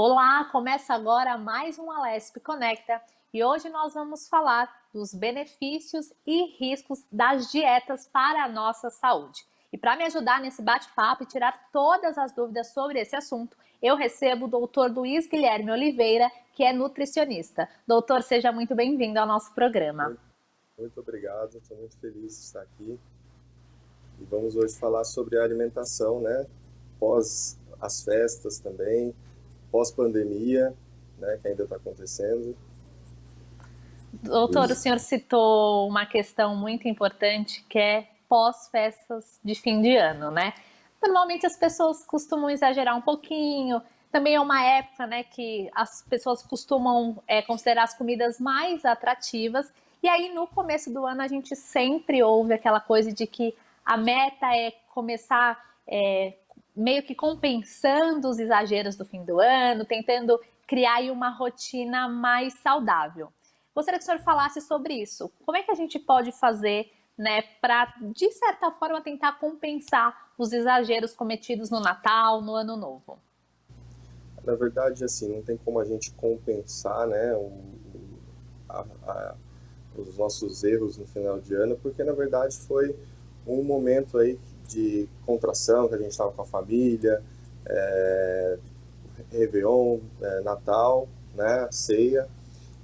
Olá, começa agora mais um Alesp Conecta e hoje nós vamos falar dos benefícios e riscos das dietas para a nossa saúde. E para me ajudar nesse bate-papo e tirar todas as dúvidas sobre esse assunto, eu recebo o Dr. Luiz Guilherme Oliveira, que é nutricionista. Doutor, seja muito bem-vindo ao nosso programa. Muito obrigado, estou muito feliz de estar aqui. E vamos hoje falar sobre a alimentação, né? Pós as festas também, pós-pandemia, né? Que ainda está acontecendo. Doutor, o Isso. senhor citou uma questão muito importante que é pós-festas de fim de ano, né? Normalmente as pessoas costumam exagerar um pouquinho, também é uma época, né, que as pessoas costumam considerar as comidas mais atrativas, e aí no começo do ano a gente sempre ouve aquela coisa de que a meta é começar meio que compensando os exageros do fim do ano, tentando criar aí uma rotina mais saudável. Gostaria que o senhor falasse sobre isso. Como é que a gente pode fazer, né, para, de certa forma, tentar compensar os exageros cometidos no Natal, no Ano Novo? Na verdade, assim, não tem como a gente compensar, né? A- a- os nossos erros no final de ano, porque na verdade foi um momento aí de contração, que a gente estava com a família, Réveillon, Natal, né? Ceia.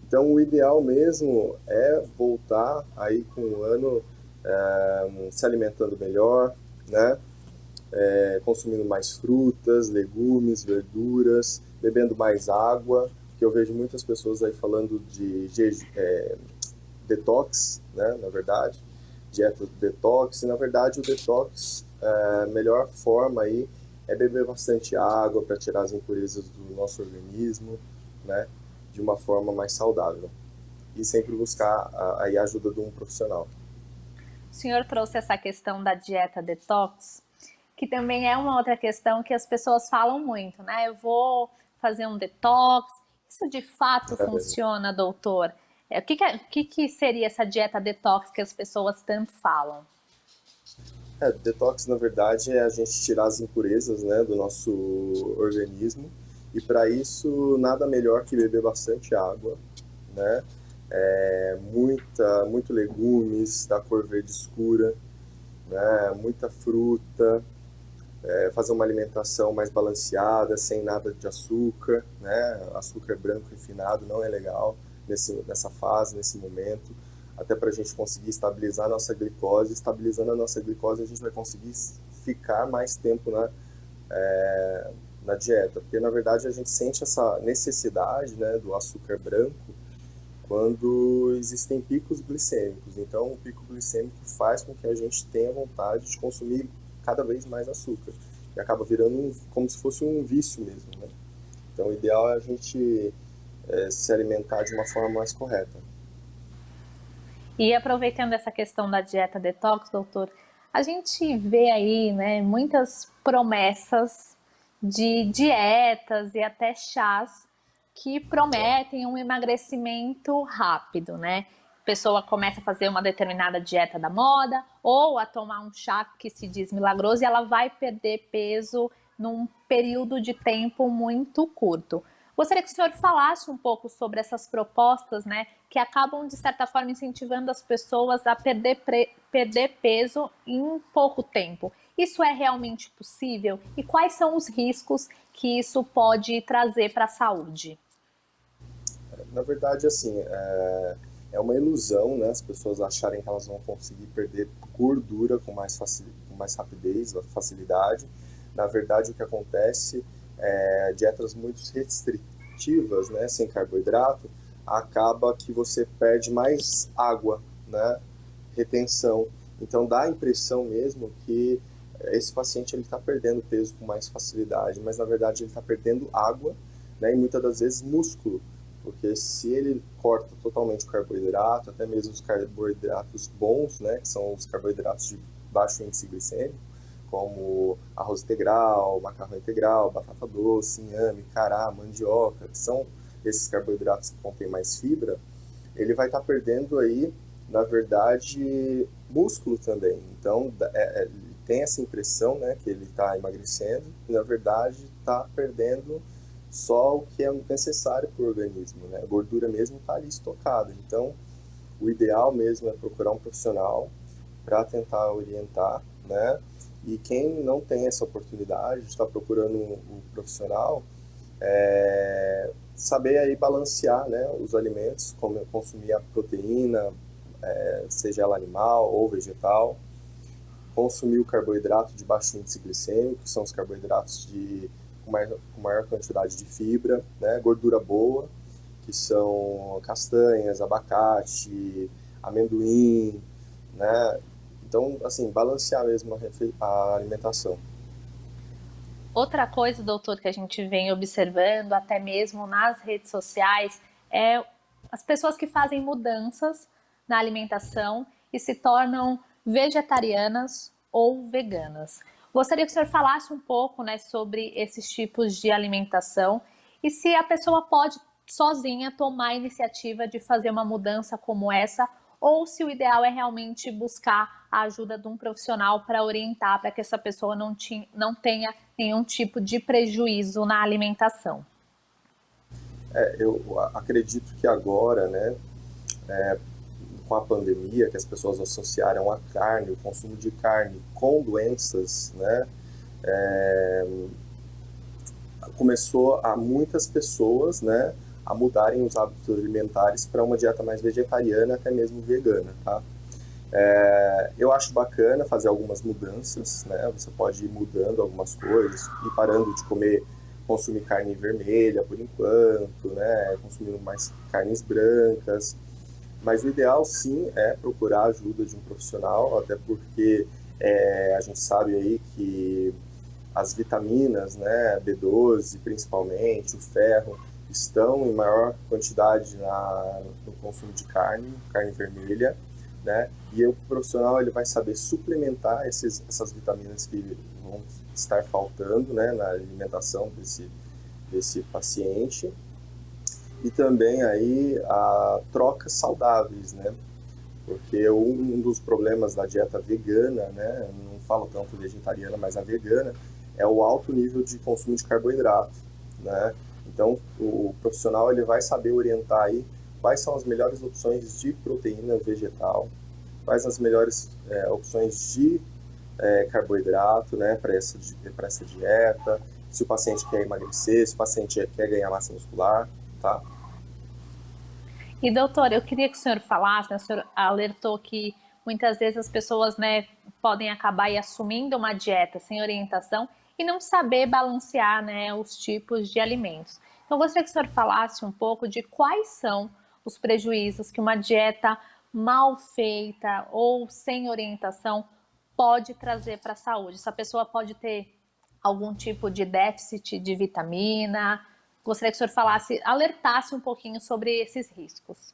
Então, o ideal mesmo é voltar aí com o ano se alimentando melhor, né? Consumindo mais frutas, legumes, verduras, bebendo mais água, que eu vejo muitas pessoas aí falando de detox, né? Na verdade, dieta detox, e na verdade o detox, a melhor forma aí é beber bastante água para tirar as impurezas do nosso organismo, né? De uma forma mais saudável e sempre buscar a ajuda de um profissional. O senhor trouxe essa questão da dieta detox, que também é uma outra questão que as pessoas falam muito, né? Eu vou fazer um detox. Isso de fato funciona, doutor? O que seria essa dieta detox que as pessoas tanto falam? Detox na verdade é a gente tirar as impurezas, né, do nosso organismo e para isso nada melhor que beber bastante água, né? Muito legumes da cor verde escura, né? Muita fruta, fazer uma alimentação mais balanceada, sem nada de açúcar, né? Açúcar branco refinado não é legal nessa fase, nesse momento, até para a gente conseguir estabilizar a nossa glicose. Estabilizando a nossa glicose, a gente vai conseguir ficar mais tempo na dieta, porque na verdade a gente sente essa necessidade, né, do açúcar branco quando existem picos glicêmicos. Então, o pico glicêmico faz com que a gente tenha vontade de consumir cada vez mais açúcar. E acaba virando como se fosse um vício mesmo, né? Então, o ideal é a gente se alimentar de uma forma mais correta. E aproveitando essa questão da dieta detox, doutor, a gente vê aí, né, muitas promessas de dietas e até chás que prometem um emagrecimento rápido, né? A pessoa começa a fazer uma determinada dieta da moda ou a tomar um chá que se diz milagroso e ela vai perder peso num período de tempo muito curto. Gostaria que o senhor falasse um pouco sobre essas propostas, né, que acabam, de certa forma, incentivando as pessoas a perder peso em pouco tempo. Isso é realmente possível? E quais são os riscos que isso pode trazer para a saúde? Na verdade, assim, é uma ilusão, né? As pessoas acharem que elas vão conseguir perder gordura com mais rapidez, facilidade. Na verdade, o que acontece é dietas muito restritivas, né? Sem carboidrato, acaba que você perde mais água, né? Retenção. Então dá a impressão mesmo que esse paciente ele está perdendo peso com mais facilidade, mas na verdade ele está perdendo água, né? E muitas das vezes músculo, porque se ele corta totalmente o carboidrato, até mesmo os carboidratos bons, né, que são os carboidratos de baixo índice glicêmico, como arroz integral, macarrão integral, batata doce, inhame, cará, mandioca, que são esses carboidratos que contêm mais fibra, ele vai estar perdendo aí, na verdade, músculo também. Então, tem essa impressão, né, que ele está emagrecendo, e na verdade está perdendo só o que é necessário para o organismo, né? A gordura mesmo está ali estocada. Então, o ideal mesmo é procurar um profissional para tentar orientar, né? E quem não tem essa oportunidade de estar procurando um profissional, saber aí balancear, né, os alimentos, como consumir a proteína, seja ela animal ou vegetal, consumir o carboidrato de baixo índice glicêmico, que são os carboidratos com maior quantidade de fibra, né, gordura boa, que são castanhas, abacate, amendoim, né? Então, assim, balancear mesmo a alimentação. Outra coisa, doutor, que a gente vem observando, até mesmo nas redes sociais, é as pessoas que fazem mudanças na alimentação e se tornam vegetarianas ou veganas. Gostaria que o senhor falasse um pouco, né, sobre esses tipos de alimentação e se a pessoa pode sozinha tomar a iniciativa de fazer uma mudança como essa, ou se o ideal é realmente buscar a ajuda de um profissional para orientar, para que essa pessoa não tenha nenhum tipo de prejuízo na alimentação. Eu acredito que agora, né, com a pandemia, que as pessoas associaram a carne, o consumo de carne com doenças, né, começou a muitas pessoas, né, a mudarem os hábitos alimentares para uma dieta mais vegetariana, até mesmo vegana, tá? Eu acho bacana fazer algumas mudanças, né? Você pode ir mudando algumas coisas e parando de consumir carne vermelha por enquanto, né? Consumindo mais carnes brancas. Mas o ideal, sim, é procurar a ajuda de um profissional, até porque a gente sabe aí que as vitaminas, né, B12 principalmente, o ferro, estão em maior quantidade no consumo de carne vermelha, né? E o profissional ele vai saber suplementar essas vitaminas que vão estar faltando, né, na alimentação desse paciente. E também aí a trocas saudáveis, né? Porque um dos problemas da dieta vegana, né, não falo tanto vegetariana, mas a vegana, é o alto nível de consumo de carboidrato, né? Então, o profissional ele vai saber orientar aí quais são as melhores opções de proteína vegetal, quais as melhores opções de carboidrato, né, para essa dieta, se o paciente quer emagrecer, se o paciente quer ganhar massa muscular, tá? E doutor, eu queria que o senhor falasse, né, o senhor alertou que muitas vezes as pessoas, né, podem acabar assumindo uma dieta sem orientação e não saber balancear, né, os tipos de alimentos. Então, eu gostaria que o senhor falasse um pouco de quais são os prejuízos que uma dieta mal feita ou sem orientação pode trazer para a saúde. Essa pessoa pode ter algum tipo de déficit de vitamina. Gostaria que o senhor falasse, alertasse um pouquinho sobre esses riscos.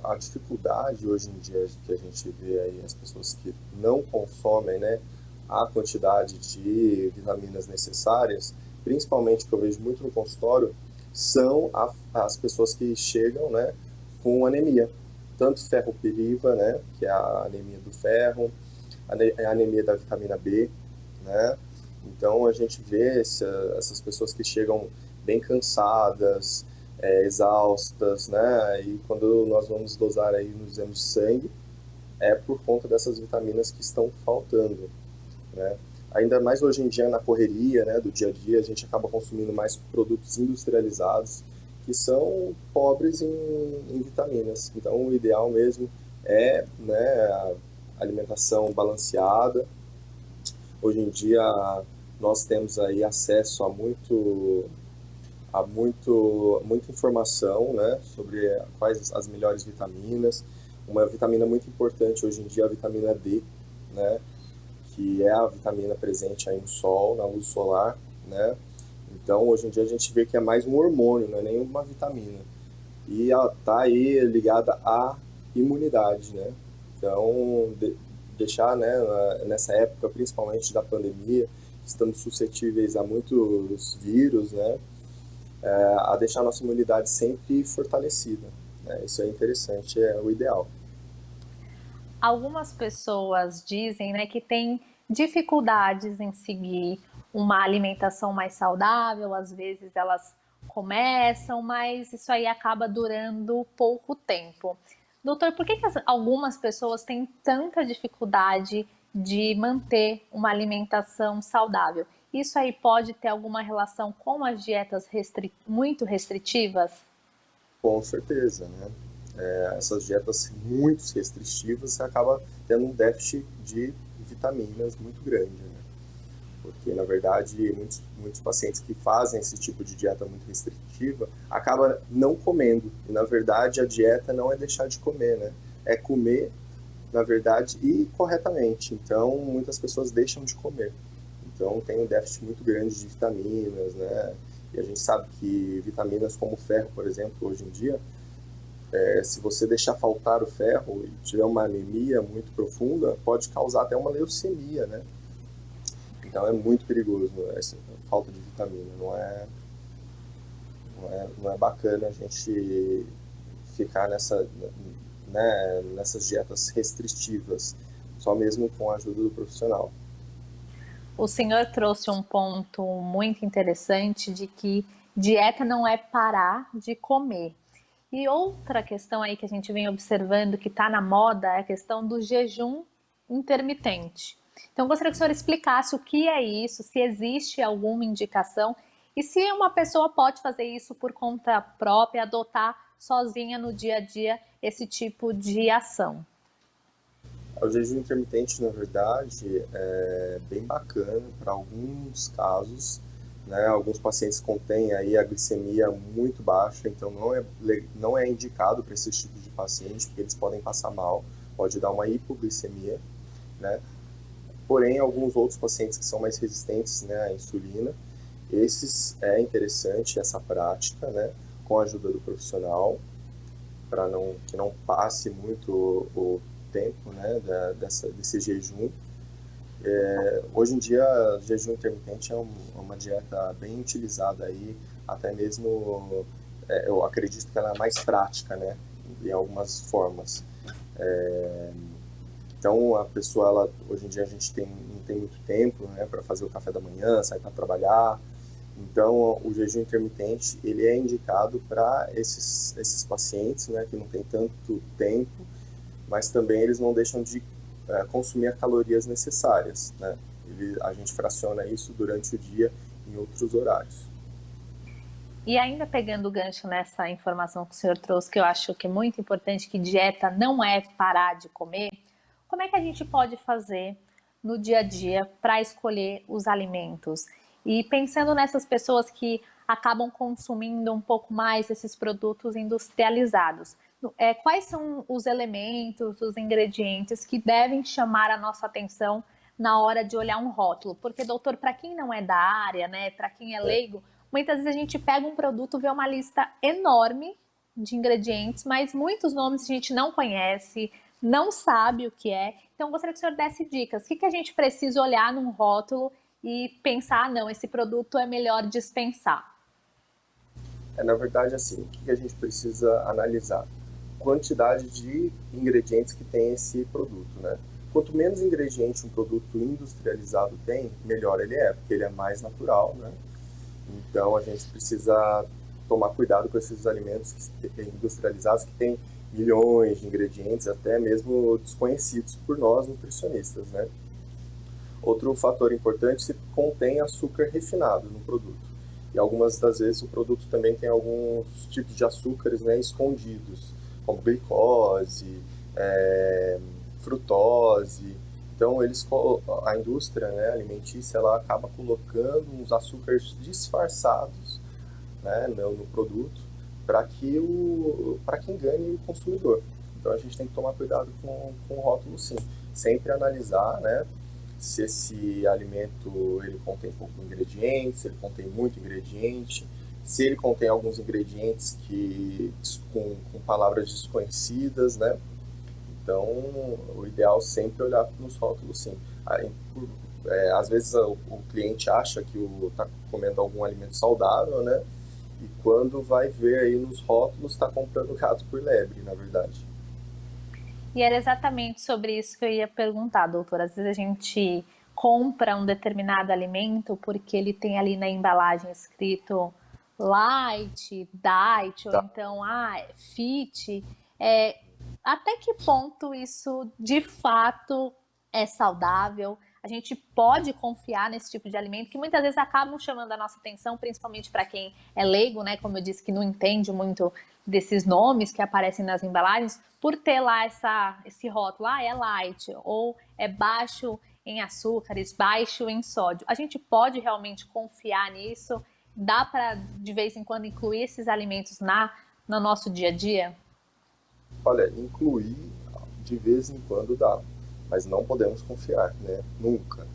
A dificuldade hoje em dia que a gente vê aí as pessoas que não consomem, né, a quantidade de vitaminas necessárias, principalmente que eu vejo muito no consultório, são as pessoas que chegam, né, com anemia, tanto ferropiriva, né, que é a anemia do ferro, a anemia da vitamina B, né? Então a gente vê essas pessoas que chegam bem cansadas, exaustas, né? E quando nós vamos dosar aí nos exames de sangue, é por conta dessas vitaminas que estão faltando, né? Ainda mais hoje em dia na correria, né, do dia a dia, a gente acaba consumindo mais produtos industrializados que são pobres em vitaminas. Então o ideal mesmo é, né, a alimentação balanceada. Hoje em dia nós temos aí acesso muita informação, né, sobre quais as melhores vitaminas. Uma vitamina muito importante hoje em dia é a vitamina D, né, que é a vitamina presente aí no sol, na luz solar, né. Então hoje em dia a gente vê que é mais um hormônio, não é nem uma vitamina. E ela está aí ligada à imunidade, né. Então deixar, né, nessa época principalmente da pandemia, estamos suscetíveis a muitos vírus, né, a deixar a nossa imunidade sempre fortalecida, né? Isso é interessante, é o ideal. Algumas pessoas dizem, né, que têm dificuldades em seguir uma alimentação mais saudável, às vezes elas começam, mas isso aí acaba durando pouco tempo. Doutor, por que algumas pessoas têm tanta dificuldade de manter uma alimentação saudável? Isso aí pode ter alguma relação com as dietas muito restritivas? Com certeza, né? Essas dietas muito restritivas, você acaba tendo um déficit de vitaminas muito grande, né? Porque, na verdade, muitos pacientes que fazem esse tipo de dieta muito restritiva acabam não comendo. E, na verdade, a dieta não é deixar de comer, né? É comer, na verdade, e corretamente. Então, muitas pessoas deixam de comer. Então, tem um déficit muito grande de vitaminas, né? E a gente sabe que vitaminas como o ferro, por exemplo, hoje em dia, se você deixar faltar o ferro e tiver uma anemia muito profunda, pode causar até uma leucemia, né? Então é muito perigoso essa falta de vitamina. Não é bacana a gente ficar nessas dietas restritivas, só mesmo com a ajuda do profissional. O senhor trouxe um ponto muito interessante de que dieta não é parar de comer. E outra questão aí que a gente vem observando que está na moda é a questão do jejum intermitente. Então, eu gostaria que o senhor explicasse o que é isso, se existe alguma indicação e se uma pessoa pode fazer isso por conta própria, adotar sozinha no dia a dia esse tipo de ação. O jejum intermitente, na verdade, é bem bacana para alguns casos, né? Alguns pacientes contêm aí a glicemia muito baixa, então não é indicado para esse tipo de paciente, porque eles podem passar mal, pode dar uma hipoglicemia, né? Porém, alguns outros pacientes que são mais resistentes, né, à insulina, esses é interessante essa prática, né, com a ajuda do profissional, para que não passe muito o tempo, né, desse jejum. Hoje em dia, jejum intermitente é uma dieta bem utilizada aí, até mesmo eu acredito que ela é mais prática, né, em algumas formas. Então, a pessoa, hoje em dia a gente não tem muito tempo, né, para fazer o café da manhã, sair para trabalhar. Então, o jejum intermitente, ele é indicado para esses pacientes, né, que não tem tanto tempo, mas também eles não deixam de consumir as calorias necessárias, né? A gente fraciona isso durante o dia em outros horários. E ainda pegando o gancho nessa informação que o senhor trouxe, que eu acho que é muito importante, que dieta não é parar de comer, como é que a gente pode fazer no dia a dia para escolher os alimentos? E pensando nessas pessoas que acabam consumindo um pouco mais esses produtos industrializados, quais são os elementos, os ingredientes que devem chamar a nossa atenção na hora de olhar um rótulo? Porque, doutor, para quem não é da área, né, para quem é leigo, muitas vezes a gente pega um produto, vê uma lista enorme de ingredientes, mas muitos nomes a gente não conhece, não sabe o que é. Então, eu gostaria que o senhor desse dicas. O que a gente precisa olhar num rótulo e pensar, não, esse produto é melhor dispensar? Na verdade, assim, o que a gente precisa analisar? Quantidade de ingredientes que tem esse produto, né? Quanto menos ingrediente um produto industrializado tem, melhor ele é, porque ele é mais natural, né? Então a gente precisa tomar cuidado com esses alimentos industrializados que têm milhões de ingredientes, até mesmo desconhecidos por nós nutricionistas, né? Outro fator importante é se contém açúcar refinado no produto. E algumas das vezes o produto também tem alguns tipos de açúcares, né, escondidos, como glicose, frutose. Então a indústria, né, alimentícia, ela acaba colocando uns açúcares disfarçados, né, no produto para que engane o consumidor. Então a gente tem que tomar cuidado com o rótulo, sim. Sempre analisar, né, se esse alimento ele contém pouco ingrediente, se ele contém muito ingrediente, se ele contém alguns ingredientes com palavras desconhecidas, né? Então, o ideal sempre é olhar nos rótulos, sim. Às vezes o cliente acha que está comendo algum alimento saudável, né? E quando vai ver aí nos rótulos, está comprando gato por lebre, na verdade. E era exatamente sobre isso que eu ia perguntar, doutora. Às vezes a gente compra um determinado alimento porque ele tem ali na embalagem escrito light, diet, ou Tá. então fit, é, até que ponto isso de fato é saudável? A gente pode confiar nesse tipo de alimento que muitas vezes acabam chamando a nossa atenção, principalmente para quem é leigo, né? Como eu disse, que não entende muito desses nomes que aparecem nas embalagens, por ter lá esse rótulo, é light, ou é baixo em açúcares, baixo em sódio. A gente pode realmente confiar nisso? Dá para, de vez em quando, incluir esses alimentos no nosso dia a dia? Olha, incluir de vez em quando dá, mas não podemos confiar, né? Nunca.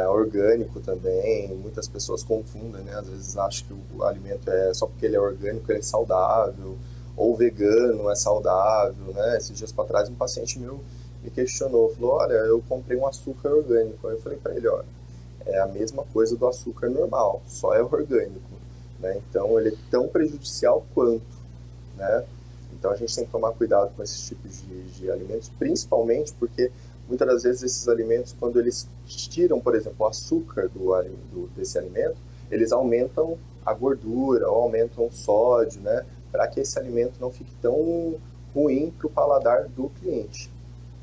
Orgânico também, muitas pessoas confundem, né? Às vezes acham que o alimento é só porque ele é orgânico, ele é saudável, ou vegano é saudável, né? Esses dias para trás um paciente meu me questionou, falou, olha, eu comprei um açúcar orgânico. Aí eu falei para ele, olha, é a mesma coisa do açúcar normal, só é orgânico, né? Então ele é tão prejudicial quanto, né? Então a gente tem que tomar cuidado com esses tipos de alimentos, principalmente porque muitas das vezes esses alimentos, quando eles tiram, por exemplo, o açúcar desse alimento, eles aumentam a gordura ou aumentam o sódio, né? Para que esse alimento não fique tão ruim para o paladar do cliente,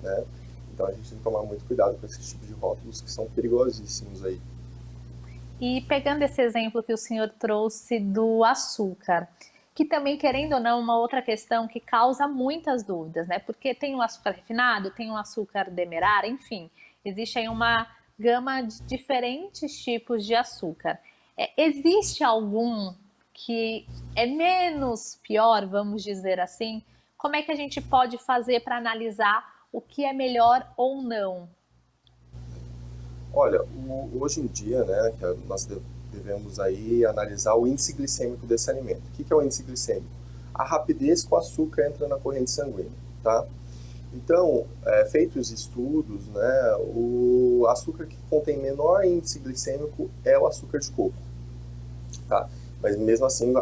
né? Então a gente tem que tomar muito cuidado com esses tipos de rótulos que são perigosíssimos aí. E pegando esse exemplo que o senhor trouxe do açúcar, que também, querendo ou não, uma outra questão que causa muitas dúvidas, né? Porque tem o açúcar refinado, tem o açúcar demerara, enfim, existe aí uma gama de diferentes tipos de açúcar. Existe algum que é menos pior, vamos dizer assim? Como é que a gente pode fazer para analisar o que é melhor ou não? Olha, hoje em dia, né, nós devemos aí analisar o índice glicêmico desse alimento. O que é o índice glicêmico? A rapidez que o açúcar entra na corrente sanguínea, tá? Então, feitos estudos, né, o açúcar que contém menor índice glicêmico é o açúcar de coco, tá? Mas mesmo assim,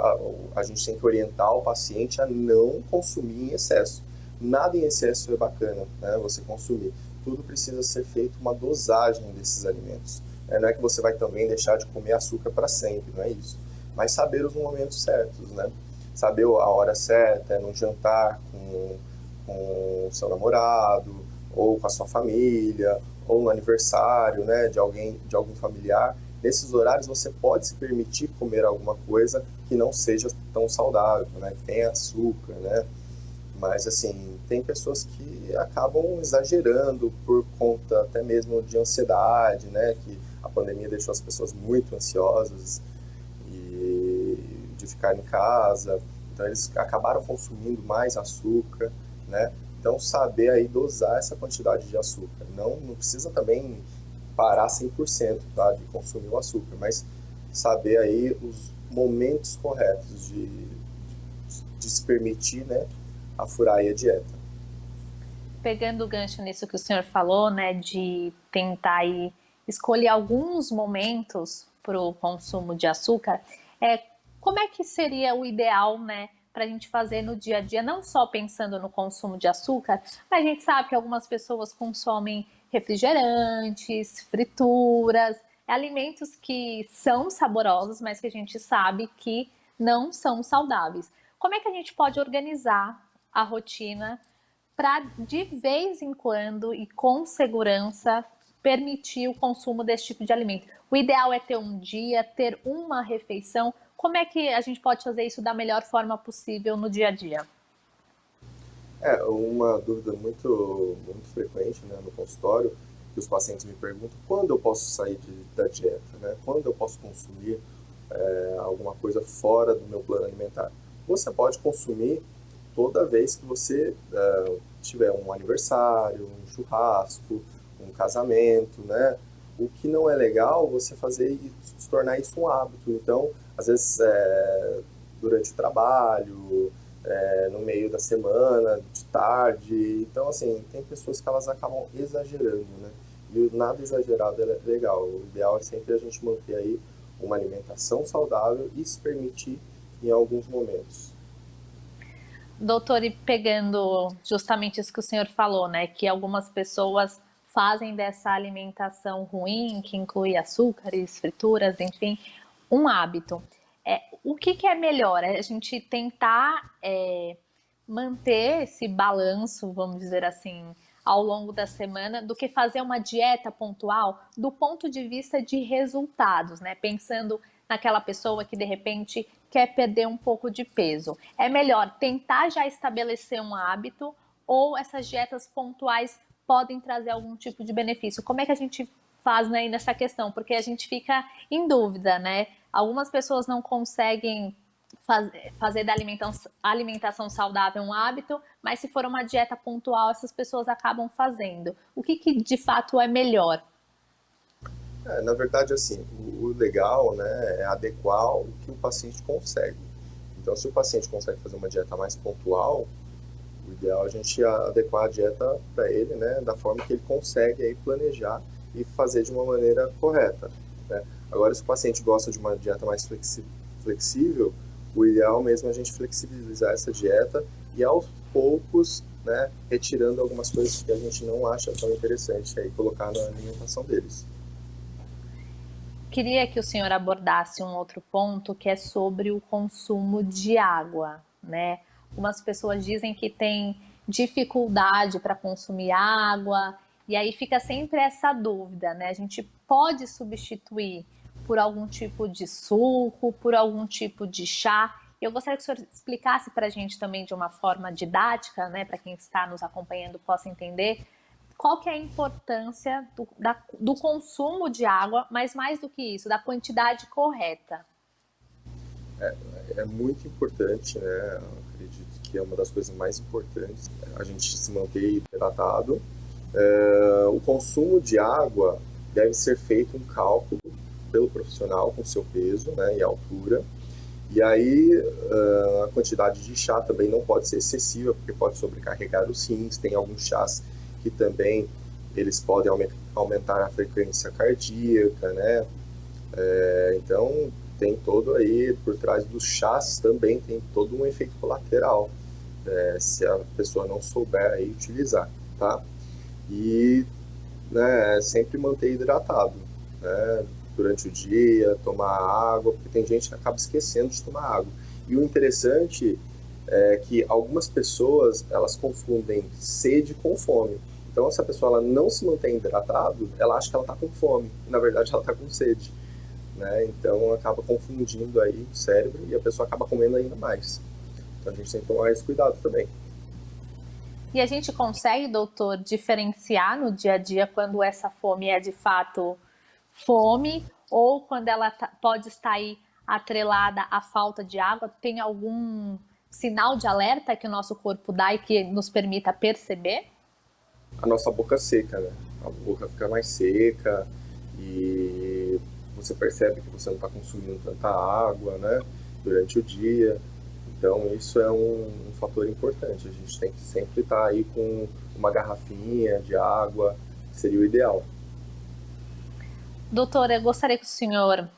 a gente tem que orientar o paciente a não consumir em excesso. Nada em excesso é bacana, né, você consumir. Tudo precisa ser feito uma dosagem desses alimentos. Não é que você vai também deixar de comer açúcar para sempre, não é isso. Mas saber os momentos certos, né? Saber a hora certa, no jantar com o seu namorado, ou com a sua família, ou no aniversário, né, de alguém, de algum familiar. Nesses horários você pode se permitir comer alguma coisa que não seja tão saudável, né, que tenha açúcar, né? Mas assim, tem pessoas que acabam exagerando por conta até mesmo de ansiedade, né, que a pandemia deixou as pessoas muito ansiosas e de ficar em casa, então eles acabaram consumindo mais açúcar, né? Então saber aí dosar essa quantidade de açúcar, não precisa também parar 100%, tá, de consumir o açúcar, mas saber aí os momentos corretos de se permitir, né, a furar aí a dieta. Pegando o gancho nisso que o senhor falou, né, de tentar aí escolher alguns momentos para o consumo de açúcar, como é que seria o ideal, né, para a gente fazer no dia a dia, não só pensando no consumo de açúcar, mas a gente sabe que algumas pessoas consomem refrigerantes, frituras, alimentos que são saborosos, mas que a gente sabe que não são saudáveis. Como é que a gente pode organizar a rotina para de vez em quando e com segurança permitir o consumo desse tipo de alimento? O ideal é ter um dia, ter uma refeição. Como é que a gente pode fazer isso da melhor forma possível no dia a dia? Uma dúvida muito frequente, né, no consultório, que os pacientes me perguntam quando eu posso sair da dieta, né? Quando eu posso consumir alguma coisa fora do meu plano alimentar. Você pode consumir toda vez que você tiver um aniversário, um churrasco, um casamento, né? O que não é legal você fazer e se tornar isso um hábito. Então, às vezes, durante o trabalho, no meio da semana, de tarde. Então, assim, tem pessoas que elas acabam exagerando, né? E o nada exagerado é legal. O ideal é sempre a gente manter aí uma alimentação saudável e se permitir em alguns momentos. Doutor, e pegando justamente isso que o senhor falou, né, que algumas pessoas fazem dessa alimentação ruim, que inclui açúcares, frituras, enfim, um hábito. O que é melhor? É a gente tentar manter esse balanço, vamos dizer assim, ao longo da semana, do que fazer uma dieta pontual do ponto de vista de resultados, né? Pensando naquela pessoa que de repente quer perder um pouco de peso. É melhor tentar já estabelecer um hábito ou essas dietas pontuais podem trazer algum tipo de benefício? Como é que a gente faz, né, nessa questão? Porque a gente fica em dúvida, né? Algumas pessoas não conseguem fazer da alimentação saudável um hábito, mas se for uma dieta pontual, essas pessoas acabam fazendo. O que de fato é melhor? Na verdade, assim, o legal, né, é adequar o que o paciente consegue. Então, se o paciente consegue fazer uma dieta mais pontual, o ideal é a gente adequar a dieta para ele, né, da forma que ele consegue aí planejar e fazer de uma maneira correta, né? Agora, se o paciente gosta de uma dieta mais flexível, o ideal mesmo é a gente flexibilizar essa dieta e aos poucos, né, retirando algumas coisas que a gente não acha tão interessante aí colocar na alimentação deles. Queria que o senhor abordasse um outro ponto que é sobre o consumo de água, né? Algumas pessoas dizem que têm dificuldade para consumir água, e aí fica sempre essa dúvida, né? A gente pode substituir por algum tipo de suco, por algum tipo de chá. Eu gostaria que o senhor explicasse para a gente também de uma forma didática, né, para quem está nos acompanhando possa entender, qual que é a importância do consumo de água, mas mais do que isso, da quantidade correta. É muito importante, né? Eu acredito que é uma das coisas mais importantes a gente se manter hidratado. O consumo de água deve ser feito um cálculo pelo profissional com seu peso, né, e altura. E aí a quantidade de chá também não pode ser excessiva, porque pode sobrecarregar os rins. Tem alguns chás que também eles podem aumentar a frequência cardíaca, né? Então tem todo aí, por trás dos chás também tem todo um efeito colateral, se a pessoa não souber aí utilizar, tá? E, né, sempre manter hidratado, né, durante o dia, tomar água, porque tem gente que acaba esquecendo de tomar água. E o interessante é que algumas pessoas, elas confundem sede com fome. Então, se a pessoa ela não se mantém hidratado, ela acha que ela está com fome, e na verdade ela está com sede, né? Então, acaba confundindo aí o cérebro e a pessoa acaba comendo ainda mais. Então, a gente tem que tomar esse cuidado também. E a gente consegue, doutor, diferenciar no dia a dia quando essa fome é de fato fome ou quando ela pode estar aí atrelada à falta de água? Tem algum sinal de alerta que o nosso corpo dá e que nos permita perceber? A nossa boca seca, né? A boca fica mais seca e você percebe que você não está consumindo tanta água, né? Durante o dia. Então, isso é um fator importante. A gente tem que sempre estar aí com uma garrafinha de água, que seria o ideal. Doutora, eu gostaria que o senhor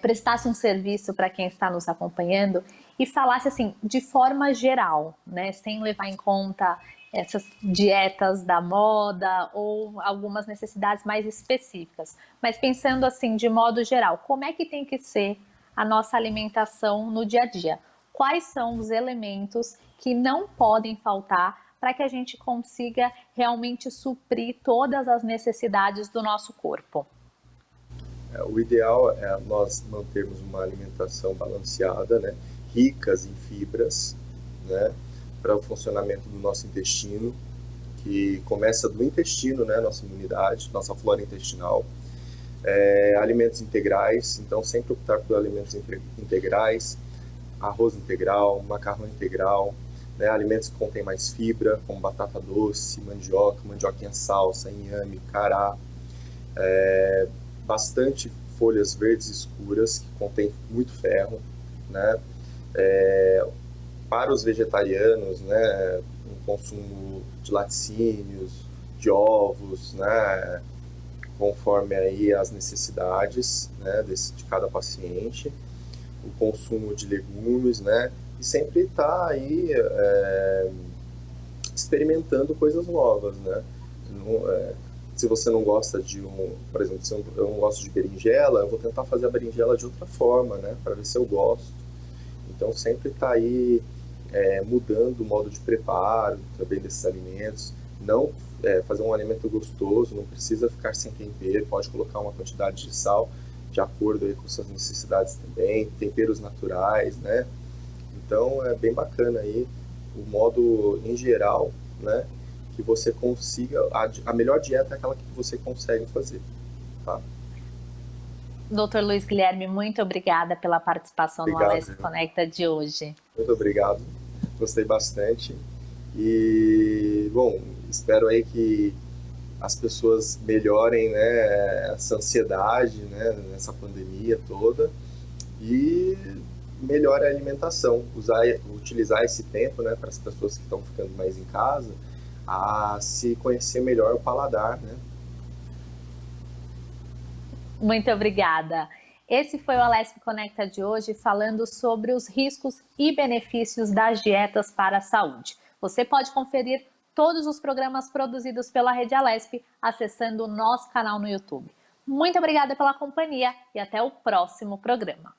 prestasse um serviço para quem está nos acompanhando e falasse assim, de forma geral, né, sem levar em conta essas dietas da moda ou algumas necessidades mais específicas, mas pensando assim, de modo geral, como é que tem que ser a nossa alimentação no dia a dia? Quais são os elementos que não podem faltar para que a gente consiga realmente suprir todas as necessidades do nosso corpo? O ideal é nós mantermos uma alimentação balanceada, né? Ricas em fibras, né? Para o funcionamento do nosso intestino, que começa do intestino, né? Nossa imunidade, nossa flora intestinal. Alimentos integrais, então sempre optar por alimentos integrais, arroz integral, macarrão integral, né? Alimentos que contêm mais fibra, como batata doce, mandioca, mandioquinha salsa, inhame, cará, bastante folhas verdes escuras, que contém muito ferro, né? Para os vegetarianos, né, um consumo de laticínios, de ovos, né, conforme aí as necessidades, né, de cada paciente, o consumo de legumes, né, e sempre estar aí experimentando coisas novas, né. Se você não gosta de por exemplo, se eu não gosto de berinjela, eu vou tentar fazer a berinjela de outra forma, né, para ver se eu gosto. Então sempre está aí mudando o modo de preparo também desses alimentos. Não fazer um alimento gostoso, não precisa ficar sem tempero, pode colocar uma quantidade de sal de acordo aí com suas necessidades também, temperos naturais, né? Então é bem bacana aí o modo em geral, né? Que você consiga, a melhor dieta é aquela que você consegue fazer, tá? Doutor Luiz Guilherme, muito obrigada pela participação no Obrigado, Alesp Conecta de hoje. muito obrigado, gostei bastante. E, bom, espero aí que as pessoas melhorem, né, essa ansiedade, né, nessa pandemia toda e melhore a alimentação, utilizar esse tempo, né, para as pessoas que estão ficando mais em casa, a se conhecer melhor o paladar, né? Muito obrigada. Esse foi o Alesp Conecta de hoje, falando sobre os riscos e benefícios das dietas para a saúde. Você pode conferir todos os programas produzidos pela Rede Alesp acessando o nosso canal no YouTube. Muito obrigada pela companhia e até o próximo programa.